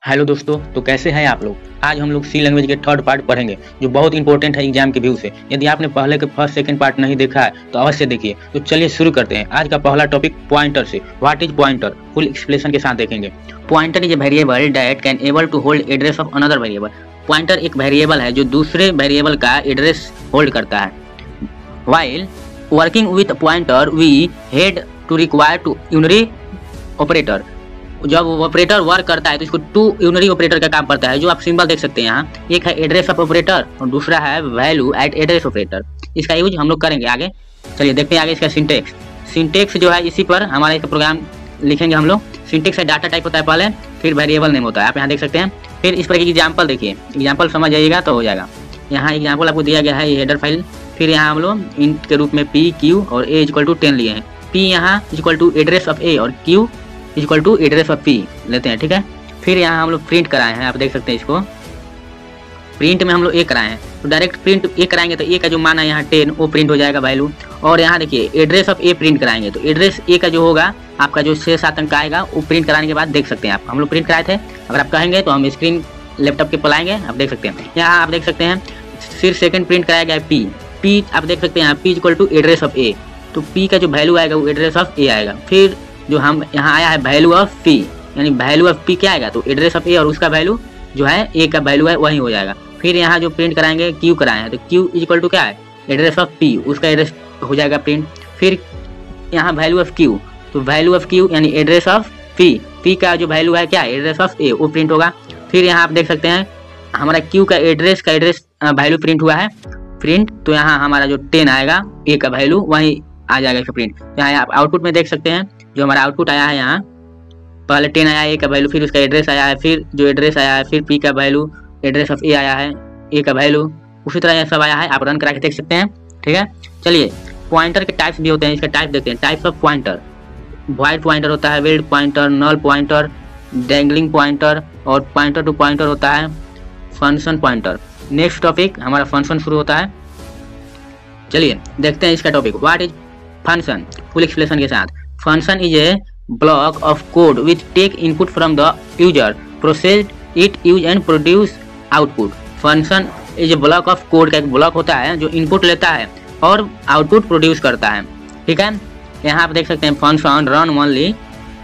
Hello दोस्तों, तो कैसे हैं आप लोग। आज हम लोग सी लैंग्वेज के थर्ड पार्ट पढ़ेंगे जो बहुत इंपॉर्टेंट है एग्जाम के व्यू से। यदि आपने पहले के फर्स्ट सेकंड पार्ट नहीं देखा है तो अवश्य देखिए। तो चलिए शुरू करते हैं। आज का पहला टॉपिक पॉइंटर से। What is pointer, full explanation के साथ देखेंगे। Pointer is a variable that can able to hold address of another variable. Pointer एक वेरिएबल है जो दूसरे वेरिएबल का एड्रेस होल्ड करता है। While working with pointer we had to require to unary operator. जब ऑपरेटर वर्क करता है तो इसको टू यूनरी ऑपरेटर का काम पड़ता है, जो आप सिंबल देख सकते हैं यहाँ। एक है एड्रेस ऑफ ऑपरेटर और दूसरा है वैल्यू एट एड्रेस ऑपरेटर। इसका यूज हम लोग करेंगे आगे। चलिए देखते हैं आगे इसका सिंटेक्स। सिंटेक्स जो है इसी पर हमारा इसका प्रोग्राम लिखेंगे हम लोग। सिंटेक्स है डाटा टाइप होता है पहले, फिर वेरिएबल नेम होता है, आप यहाँ देख सकते हैं। फिर इस पर एक एग्जाम्पल देखिए, एग्जाम्पल समझ जाइएगा तो हो जाएगा। यहाँ एग्जाम्पल आपको दिया गया है, ये हेडर फाइल। फिर यहाँ हम लोग इंट के रूप में पी क्यू और ए इक्वल टू 10 लिए हैं। पी यहाँ equal to address of A और Q equal to address of P लेते हैं, ठीक है। फिर यहाँ हम लोग प्रिंट कराए हैं, आप देख सकते हैं इसको। प्रिंट में हम लोग ए कराए हैं तो डायरेक्ट प्रिंट ए कराएंगे तो ए का जो मान है यहाँ 10 वो प्रिंट हो जाएगा वैल्यू। और यहाँ देखिए एड्रेस ऑफ ए प्रिंट कराएंगे तो एड्रेस ए का जो होगा आपका जो 6-7 अंक का आएगा वो प्रिंट कराने के बाद देख सकते हैं आप। हम लोग प्रिंट कराए थे, अगर आप कहेंगे तो हम स्क्रीन लैपटॉप के पलाएंगे, आप देख सकते हैं। यहाँ आप देख सकते हैं फिर सेकंड प्रिंट कराया गया पी। पी आप देख सकते हैं यहाँ P equal to address of A, तो पी का जो वैल्यू आएगा वो एड्रेस ऑफ ए आएगा। फिर जो हम यहाँ आया है वैल्यू ऑफ पी, यानी वैल्यू ऑफ पी क्या आएगा तो एड्रेस ऑफ ए और उसका वैल्यू जो है ए का वैल्यू है वही हो जाएगा। फिर यहाँ जो प्रिंट कराएंगे क्यू कराए हैं तो क्यू इक्वल टू क्या है एड्रेस ऑफ पी, उसका एड्रेस हो जाएगा प्रिंट। फिर यहाँ वैल्यू ऑफ क्यू, तो वैल्यू ऑफ क्यू यानी एड्रेस ऑफ पी, पी का जो वैल्यू है क्या है एड्रेस ऑफ ए वो प्रिंट होगा। फिर यहाँ आप देख सकते हैं हमारा क्यू का एड्रेस वैल्यू प्रिंट हुआ है प्रिंट, तो यहाँ हमारा जो 10 आएगा ए का वैल्यू वही आ जाएगा इसका प्रिंट। यहाँ आप आउटपुट में देख सकते हैं जो हमारा आउटपुट आया है, यहाँ पहले 10 आया है ए का वैल्यू, फिर उसका एड्रेस आया है, फिर जो एड्रेस आया है, फिर पी का वैल्यू, एड्रेस ऑफ ए आया है, ए का वैल्यू, उसी तरह यह सब आया है। आप रन करा के देख सकते हैं, ठीक है। चलिए पॉइंटर के टाइप्स भी होते हैं, इसका टाइप देखते हैं। Types of pointer, void pointer होता है, wild pointer, null pointer, dangling pointer और पॉइंटर टू पॉइंटर होता है फंक्शन पॉइंटर। नेक्स्ट टॉपिक हमारा फंक्शन शुरू होता है। चलिए देखते हैं इसका टॉपिक। What is function, full explanation के साथ। Function is a block of code which take input from the user, process it, use and produce output. Function is a block of code का एक ब्लॉक होता है जो इनपुट लेता है और आउटपुट प्रोड्यूस करता है, ठीक है। यहाँ आप देख सकते हैं फंक्शन रन ओनली,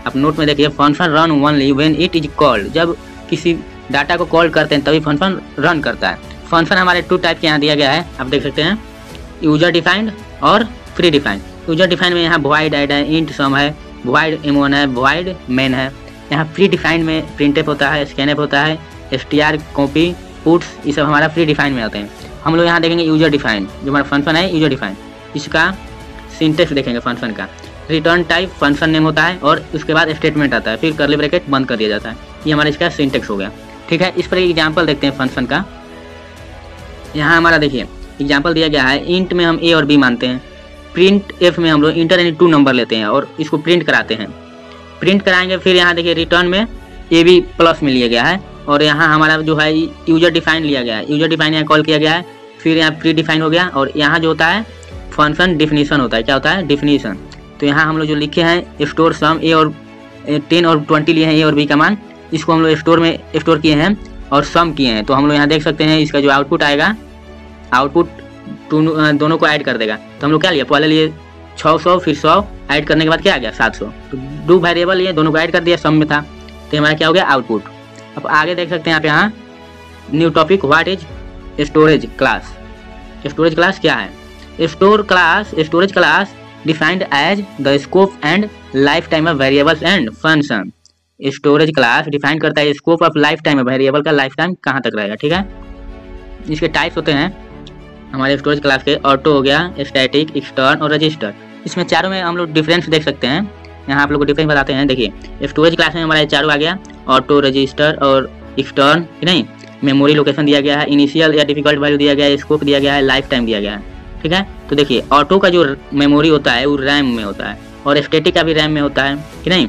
आप नोट में देखिए function run only when it is called. जब किसी डाटा को कॉल करते हैं तभी फंक्शन रन करता है। फंक्शन हमारे 2 टाइप के यहाँ दिया गया है, आप देख सकते हैं, यूजर डिफाइंड और प्री डिफाइंड। यूजर डिफाइंड में यहाँ void ऐड है, इंट सम है, void m1 है, void main है। यहाँ प्री डिफाइंड में प्रिंटफ होता है, स्कैनफ होता है, str, कॉपी, पुट्स, ये सब हमारा प्री डिफाइंड में आते हैं। हम लोग यहाँ देखेंगे यूजर डिफाइंड, जो हमारा फंक्शन है यूजर डिफाइंड, इसका सिंटेक्स देखेंगे फंक्शन का। रिटर्न टाइप फंक्शन नेम होता है और उसके बाद स्टेटमेंट आता है, फिर कर्ली ब्रैकेट बंद कर दिया जाता है। ये हमारा इसका सिंटेक्स हो गया, ठीक है। इस पर एग्जाम्पल देखते हैं फंक्शन का। यहाँ हमारा देखिए एग्जाम्पल दिया गया है, इंट में हम ए और बी मानते हैं, प्रिंट एफ में हम लोग इंटर यानी 2 नंबर लेते हैं और इसको प्रिंट कराते हैं। प्रिंट कराएंगे फिर यहाँ देखिए रिटर्न में ए बी प्लस में लिया गया है और यहाँ हमारा जो है यूजर डिफाइन लिया गया है, यूजर डिफाइन यहाँ कॉल किया गया है। फिर यहाँ प्री डिफाइन हो गया और यहाँ जो होता है फंक्शन डिफिनीशन होता है। क्या होता है डिफिनीशन, तो यहाँ हम लोग जो लिखे हैं स्टोर सम ए और 10 और 20 लिए हैं ए और बी का मान, इसको हम लोग स्टोर में स्टोर किए हैं और सम किए हैं। तो हम लोग यहाँ देख सकते हैं इसका जो आउटपुट आएगा, आउटपुट दोनों को ऐड कर देगा। तो हम लोग क्या लिया, पहले लिए 600 फिर 100 ऐड करने के बाद क्या आ गया 700, तो 2 वेरिएबल ये दोनों को ऐड कर दिया, सम में था, तो हमारा क्या हो गया आउटपुट। अब आगे देख सकते हैं आप यहाँ new topic, what is storage class. Storage class क्या है। Storage class defined as the scope and lifetime of variables and function. Storage class define करता है scope of lifetime, variable का लाइफ टाइम कहाँ तक रहेगा, ठीक है। इसके टाइप्स होते हैं हमारे स्टोरेज क्लास के, ऑटो हो गया, स्टैटिक, एक्सटर्न और रजिस्टर। इसमें चारों में हम लोग डिफरेंस देख सकते हैं। यहाँ आप लोग को डिफरेंस बताते हैं। देखिए स्टोरेज क्लास में हमारा चारों आ गया, ऑटो, रजिस्टर और एक्सटर्न, नहीं। मेमोरी लोकेशन दिया गया है, इनिशियल या डिफिकल्ट वैल्यू दिया गया है, स्कोप दिया गया है, लाइफ टाइम दिया गया है, ठीक है। तो देखिए ऑटो का जो मेमोरी होता है वो रैम में होता है और स्टैटिक का भी रैम में होता है कि नहीं।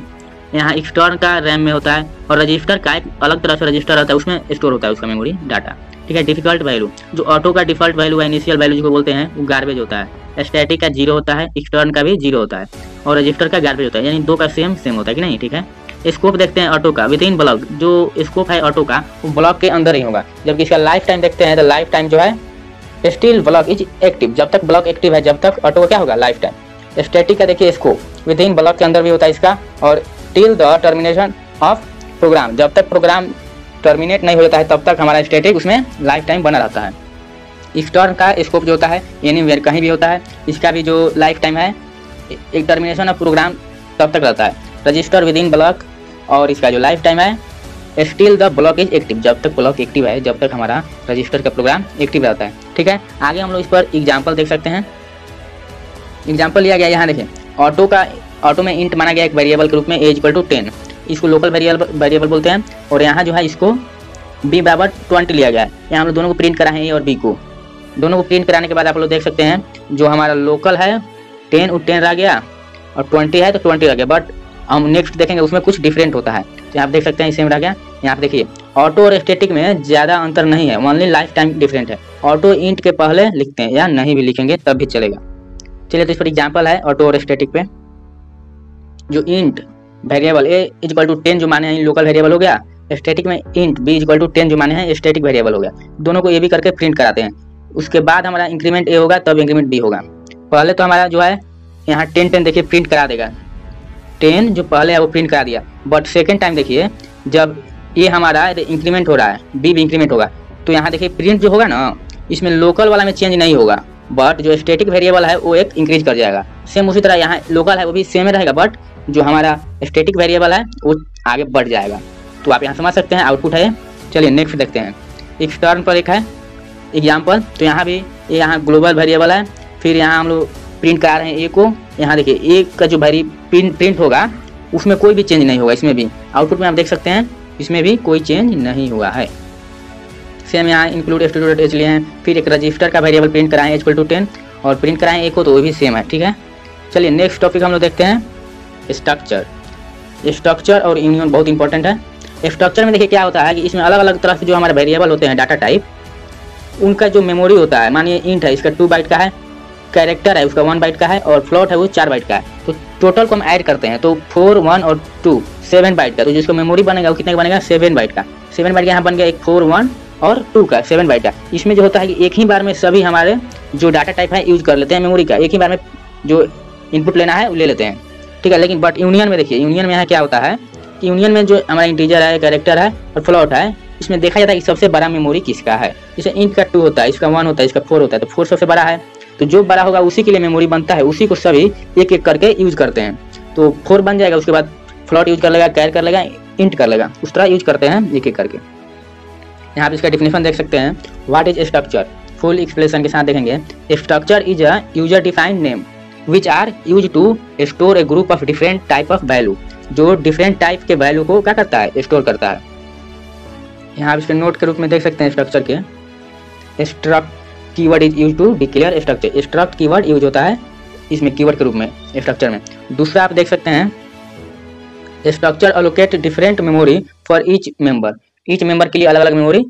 यहाँ एक्सटर्न का रैम में होता है और रजिस्टर का एक अलग तरह से रजिस्टर होता है, उसमें स्टोर होता है उसका मेमोरी डाटा, ठीक है। डिफिकल्ट वैल्यू, जो ऑटो का डिफॉल्ट वैल्यू है, इनिशियल वैल्यू जिसको बोलते हैं, वो गार्बेज होता है। स्टैटिक का 0 होता है, एक्सटर्न का भी 0 होता है और रजिस्टर का गार्बेज होता है, यानी 2 का सेम होता है कि नहीं, ठीक है। स्कोप देखते हैं ऑटो का विद इन ब्लॉक, जो स्कोप है ऑटो का वो ब्लॉक के अंदर ही होगा। जबकि इसका लाइफ टाइम देखते हैं तो लाइफ टाइम जो है स्टिल ब्लॉक इज एक्टिव, जब तक ब्लॉक एक्टिव है जब तक ऑटो का क्या होगा लाइफ टाइम। स्टैटिक का देखिए स्कोप विद इन ब्लॉक के अंदर भी होता है इसका, और till the termination of program, जब तक प्रोग्राम टर्मिनेट नहीं हो जाता है तब तक हमारा स्टैटिक उसमें लाइफ टाइम बना रहता है। एक्सटर्न का स्कोप जो होता है एनीवेयर कहीं भी होता है, इसका भी जो लाइफ टाइम है एक टर्मिनेशन ऑफ प्रोग्राम तब तक रहता है। रजिस्टर विद इन ब्लॉक, और इसका जो लाइफ टाइम है still the block is active, जब तक ब्लॉक एक्टिव है जब तक हमारा रजिस्टर का प्रोग्राम एक्टिव रहता है। ठीक है, आगे हम लोग इस पर एग्जाम्पल देख सकते हैं। एग्जाम्पल लिया गया यहाँ देखें, ऑटो में इंट माना गया एक वेरिएबल के रूप में ए इक्वल टू 10, इसको लोकल वेरिएबल बोलते हैं। और यहाँ जो है इसको बी बराबर 20 लिया गया है। यहाँ हम लोग दोनों को प्रिंट करा है, ए और बी को, दोनों को प्रिंट कराने के बाद आप लोग देख सकते हैं जो हमारा लोकल है 10 रह गया और 20 है तो 20 रह गया, बट हम नेक्स्ट देखेंगे उसमें कुछ डिफरेंट होता है। तो यहाँ आप देख सकते हैं सेम रह गया। यहाँ पे देखिए ऑटो और स्टैटिक में ज़्यादा अंतर नहीं है, ओनली लाइफ टाइम डिफरेंट है। ऑटो इंट के पहले लिखते हैं या नहीं भी लिखेंगे तब भी चलेगा। चलिए तो इस पर एग्जाम्पल है ऑटो और स्टैटिक पे। जो int variable A equal to 10 जो माने हैं लोकल वेरिएबल हो गया, स्टैटिक में इंट बी इक्वल टू 10 जो माने हैं स्टैटिक वेरिएबल हो गया। दोनों को ए भी करके प्रिंट कराते हैं, उसके बाद हमारा इंक्रीमेंट ए होगा तब इंक्रीमेंट बी होगा। पहले तो हमारा जो है यहाँ 10 देखिए प्रिंट करा देगा, 10 जो पहले है वो प्रिंट करा दिया, बट सेकेंड टाइम देखिए जब ये हमारा इंक्रीमेंट हो रहा है बी भी इंक्रीमेंट होगा, तो यहाँ देखिए प्रिंट जो होगा ना इसमें लोकल वाला में चेंज नहीं होगा, बट जो स्टैटिक वेरिएबल है वो एक इंक्रीज कर जाएगा। सेम उसी तरह यहाँ लोकल है वो भी सेम रहेगा, बट जो हमारा स्टैटिक वेरिएबल है वो आगे बढ़ जाएगा। तो आप यहाँ समझ सकते हैं आउटपुट है। चलिए नेक्स्ट देखते हैं। एक्सटर्न पर एक है एग्जाम्पल, तो यहाँ भी ये यहाँ ग्लोबल वेरिएबल है, फिर यहाँ हम लोग प्रिंट करा रहे हैं ए को। यहाँ देखिए ए का जो प्रिंट होगा उसमें कोई भी चेंज नहीं होगा, इसमें भी आउटपुट में आप देख सकते हैं इसमें भी कोई चेंज नहीं हुआ है। सेम यहाँ इंक्लूड स्टूडेंट एज लिए हैं, फिर एक रजिस्टर का वेरिएबल प्रिंट कराएं इक्वल टू 10 और प्रिंट कराएं ए को, तो वो भी सेम है। ठीक है, चलिए नेक्स्ट टॉपिक हम लोग देखते हैं स्ट्रक्चर। स्ट्रक्चर और यूनियन बहुत इंपॉर्टेंट है। स्ट्रक्चर में देखिए क्या होता है कि इसमें अलग अलग तरह से जो हमारे वेरिएबल होते हैं डाटा टाइप, उनका जो मेमोरी होता है, मानिए इंट है इसका 2 बाइट का है, कैरेक्टर है उसका 1 बाइट का है, और फ्लोट है वो 4 बाइट का है। तो टोटल को हम ऐड करते हैं तो 4, 1 और 2 7 बाइट का, तो जिसका मेमोरी बनेगा वो कितने का बनेगा 7 बाइट का। 7 बाइट का यहाँ बन गया एक 4, 1 और 2 का 7 बाइट का। इसमें जो होता है कि एक ही बार में सभी हमारे जो डाटा टाइप है यूज कर लेते हैं मेमोरी का, एक ही बार में जो इनपुट लेना है वो ले लेते हैं। ठीक है, लेकिन बट यूनियन में देखिए, यूनियन में यहाँ क्या होता है कि यूनियन में जो हमारा इंटीजर है, कैरेक्टर है और फ्लोट है, इसमें देखा जाता है कि सबसे बड़ा मेमोरी किसका है। जैसे इंट का 2 होता है, इसका 1 होता है, इसका 4 होता है, तो 4 सबसे बड़ा है, तो जो बड़ा होगा उसी के लिए मेमोरी बनता है, उसी को सभी एक एक करके यूज करते हैं। तो 4 बन जाएगा, उसके बाद फ्लोट यूज कर लेगा, कैर कर लेगा, इंट कर लेगा, उस तरह यूज करते हैं एक एक करके। यहाँ पे इसका डिफिनेशन देख सकते हैं, what is structure, full explanation के साथ देखेंगे। Structure is a user defined name which are use to store a group of different type of value, जो डिफरेंट टाइप के वैल्यू को क्या करता है स्टोर करता है। यहाँ इसके नोट के रूप में देख सकते हैं स्ट्रक्चर के, struct keyword is use to declare structure, struct keyword use होता है इसमें कीवर्ड के रूप में स्ट्रक्चर में। दूसरा आप देख सकते हैं structure allocate different memory for each member के लिए अलग अलग मेमोरी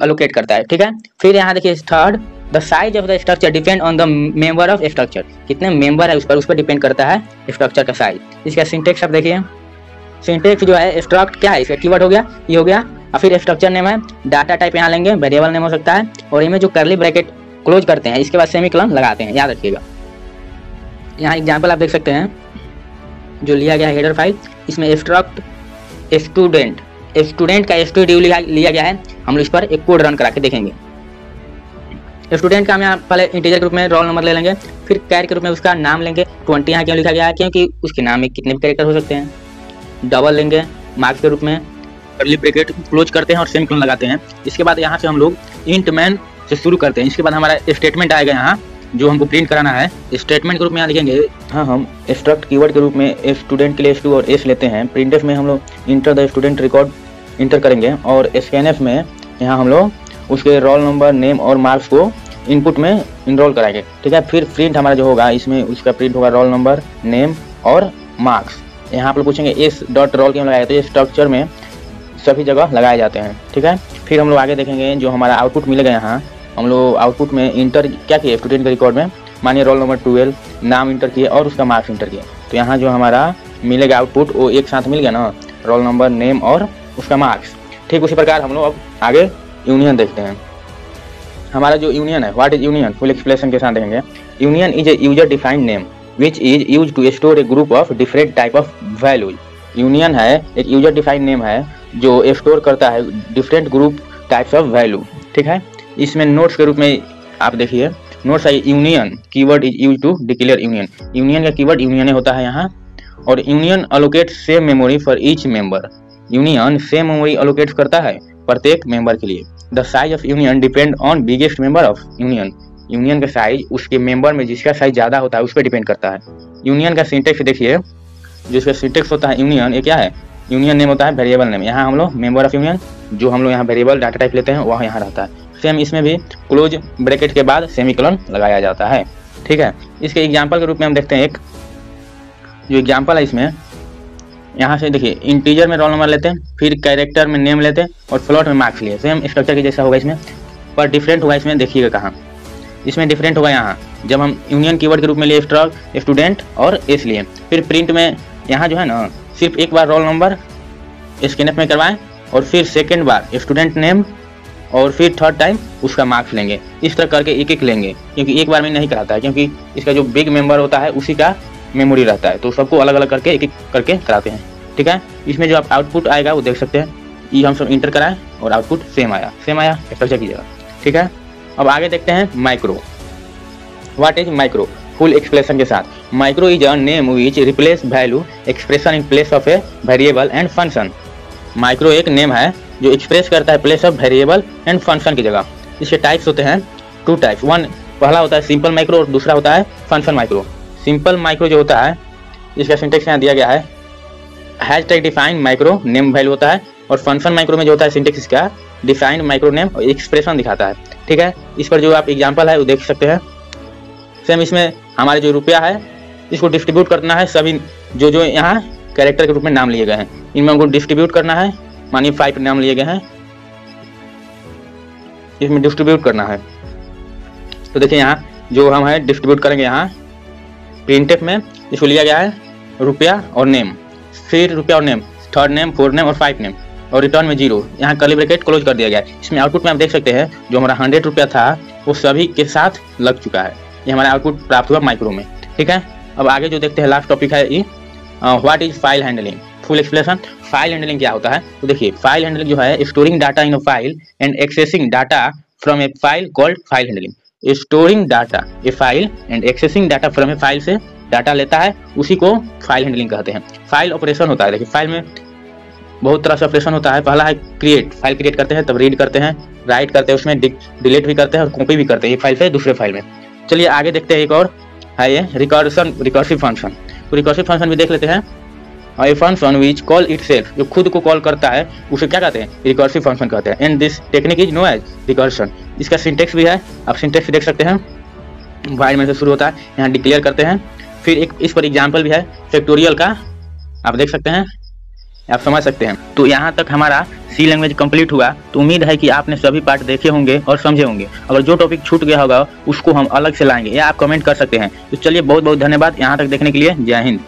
अलोकेट करता है। ठीक है, फिर यहाँ देखिए third, the size of the structure depend on the member of structure, कितने मेंबर है उस पर डिपेंड करता है स्ट्रक्चर का साइज। इसका सिंटेक्स आप देखिए, सिंटेक्स जो है स्ट्रक्ट क्या है, इसका कीवर्ड हो गया, ये हो गया, और फिर स्ट्रक्चर नेम है, डाटा टाइप यहाँ लेंगे, वेरिएबल नेम हो सकता है, और इनमें जो कर्ली ब्रैकेट क्लोज करते हैं इसके बाद सेमीकोलन लगाते हैं, याद रखिएगा। यहाँ एग्जाम्पल आप देख सकते हैं जो लिया गया है हेडर फाइल, इसमें स्ट्रक्ट स्टूडेंट का स्टूडियो लिया गया है। हम लोग इस पर एक कोड रन करा के देखेंगे। स्टूडेंट का हम यहाँ पहले इंटीजर के रूप में रोल नंबर ले लेंगे, फिर कैर के रूप में उसका नाम लेंगे। 20 यहाँ क्यों लिखा गया है, क्योंकि उसके नाम में कितने भी कैरेक्टर हो सकते हैं। डबल लेंगे मार्क्स के रूप में, कर्ली ब्रैकेट क्लोज करते हैं और सेमीकोलन लगाते हैं। इसके बाद यहाँ से हम लोग इंट मैन से शुरू करते हैं। इसके बाद हमारा स्टेटमेंट आएगा यहाँ जो हमको प्रिंट कराना है। स्टेटमेंट के रूप में यहाँ लिखेंगे, हाँ हम स्ट्रक्ट कीवर्ड के रूप में स्टूडेंट के लिए S2 और S लेते हैं। प्रिंटफ में हम लोग enter the student record inter करेंगे, और स्कैनफ में यहाँ हम लोग उसके रोल नंबर, नेम और मार्क्स को इनपुट में इनरोल कराएंगे। ठीक है, फिर प्रिंट हमारा जो होगा इसमें उसका प्रिंट होगा रोल नंबर, नेम और मार्क्स। यहाँ आप लोग पूछेंगे इस डॉट रोल क्यों लगाया, तो ये स्ट्रक्चर में सभी जगह लगाए जाते हैं। ठीक है, फिर हम लोग आगे देखेंगे जो हमारा आउटपुट मिलेगा। यहाँ हम लोग आउटपुट में इंटर क्या किए स्टूडेंट के रिकॉर्ड में, मानिए रोल नंबर 12, नाम इंटर किए और उसका मार्क्स इंटर किए। तो यहाँ जो हमारा मिलेगा आउटपुट वो एक साथ मिल गया ना, रोल नंबर, नेम और उसका मार्क्स। ठीक उसी प्रकार हम लोग अब आगे यूनियन देखते हैं। हमारा जो यूनियन है, what is union, full explanation के साथ देखेंगे। Union is a user defined name which is use to store a group of different type of values. Union है एक यूजर डिफाइंड नेम है जो स्टोर करता है different group types of value. ठीक है, इसमें नोट्स के रूप में आप देखिए, नोट्स है union keyword is use to declare union. Union का कीवर्ड यूनियन होता है यहाँ। और union allocate same memory for each member. Union same memory allocate करता है प्रत्येक मेंबर के लिए। The size of union depend on biggest member of union. Union का साइज उसके मेंबर में जिसका साइज ज़्यादा होता है उस पर डिपेंड करता है। यूनियन का सिंटेक्स देखिए, जो इसका सिंटेक्स होता है यूनियन, ये क्या है, यूनियन नेम होता है वेरिएबल नेम। यहाँ हम लोग मेंबर ऑफ यूनियन जो हम लोग यहाँ वेरिएबल डाटा टाइप लेते हैं वह यहाँ रहता है। सेम इसमें भी क्लोज ब्रैकेट के बाद सेमीकोलन लगाया जाता है। ठीक है, इसके एग्जाम्पल के रूप में हम देखते हैं एक जो एग्जाम्पल है इसमें, यहाँ से देखिए इंटीजर में रोल नंबर लेते हैं, फिर कैरेक्टर में नेम लेते हैं और फ्लोट में मार्क्स लिए। सेम स्ट्रक्चर के जैसा होगा इसमें, पर डिफरेंट होगा इसमें। देखिएगा कहाँ इसमें डिफरेंट होगा, यहाँ जब हम यूनियन कीवर्ड के रूप में लिए स्टूडेंट और एस लिए, फिर प्रिंट में यहाँ जो है ना सिर्फ एक बार रोल नंबर स्कैनएफ में करवाएं और फिर सेकेंड बार स्टूडेंट नेम और फिर थर्ड टाइम उसका मार्क्स लेंगे। इस तरह करके एक एक लेंगे, क्योंकि एक बार में नहीं कराता है, क्योंकि इसका जो बिग मेंबर होता है उसी का मेमोरी रहता है, तो सबको अलग अलग करके एक एक करके कराते हैं। ठीक है, इसमें जो आप आउटपुट आएगा वो देख सकते हैं, ये हम सब इंटर कराएं और आउटपुट सेम आया स्ट्रक्चर की जगह। ठीक है, अब आगे देखते हैं micro. What is micro, full explanation के साथ। Micro is a name which replace value expression in place of a variable and function. Micro एक नेम है जो एक्सप्रेस करता है place of variable and function की जगह। इसके टाइप्स होते हैं टू टाइप्स। वन पहला होता है सिंपल माइक्रो और दूसरा होता है फंक्शन माइक्रो। सिंपल माइक्रो जो होता है इसका सिंटेक्स यहाँ दिया गया है, hash tag defined micro name value होता है, और फंक्शन माइक्रो में जो होता है सिंटेक्स इसका डिफाइंड माइक्रो नेम और एक्सप्रेशन दिखाता है। ठीक है, इस पर जो आप एग्जांपल है वो देख सकते हैं। सेम इसमें हमारे जो रुपया है इसको डिस्ट्रीब्यूट करना है, सभी जो जो यहाँ कैरेक्टर के रूप में नाम लिए गए हैं इनमें उनको डिस्ट्रीब्यूट करना है। मानिए 5 नाम लिए गए हैं, इसमें डिस्ट्रीब्यूट करना है। तो देखिए यहाँ जो हम है डिस्ट्रीब्यूट करेंगे, यहाँ प्रिंटफ में इसको लिया गया है रुपया और नेम, फिर रुपया और name, third name, fourth name और 5 नेम, और रिटर्न में 0। यहाँ कर्ली ब्रैकेट क्लोज कर दिया गया है। इसमें आउटपुट में आप देख सकते हैं जो हमारा 100 रुपया था वो सभी के साथ लग चुका है। ये हमारा आउटपुट प्राप्त हुआ माइक्रो में। ठीक है, अब आगे जो देखते हैं लास्ट टॉपिक है ये what is file handling, full explanation. File handling क्या होता है, तो देखिए फाइल हैंडलिंग जो है storing data in a file and accessing data from A file called file handling. Storing data A file and accessing data from A file से data लेता है, उसी को फाइल हैंडलिंग कहते हैं। फाइल ऑपरेशन होता है, देखिए फाइल में बहुत तरह से ऑपरेशन होता है। पहला है क्रिएट, फाइल क्रिएट करते हैं, तब रीड करते हैं, राइट करते हैं, उसमें डिलीट भी करते हैं और कॉपी भी करते हैं एक फाइल से दूसरे फाइल में। चलिए आगे देखते हैं, एक और है ये रिकर्सिव फंक्शन। तो रिकर्सिव फंक्शन भी देख लेते हैं। A function which call itself, जो खुद को कॉल करता है उसे क्या कहते हैं, रिकर्सिव फंक्शन कहते हैं। And this technique is know as recursion. इसका सिंटेक्स भी है, आप सिंटेक्स देख सकते हैं, वाइड में से शुरू होता है, यहाँ डिक्लेयर करते हैं। फिर एक इस पर एग्जाम्पल भी है फैक्टोरियल का, आप देख सकते हैं, आप समझ सकते हैं। तो यहाँ तक हमारा सी लैंग्वेज कंप्लीट हुआ। तो उम्मीद है कि आपने सभी पार्ट देखे होंगे और समझे होंगे। अगर जो टॉपिक छूट गया होगा उसको हम अलग से लाएंगे या आप कमेंट कर सकते हैं। तो चलिए बहुत बहुत धन्यवाद यहाँ तक देखने के लिए। जय हिंद।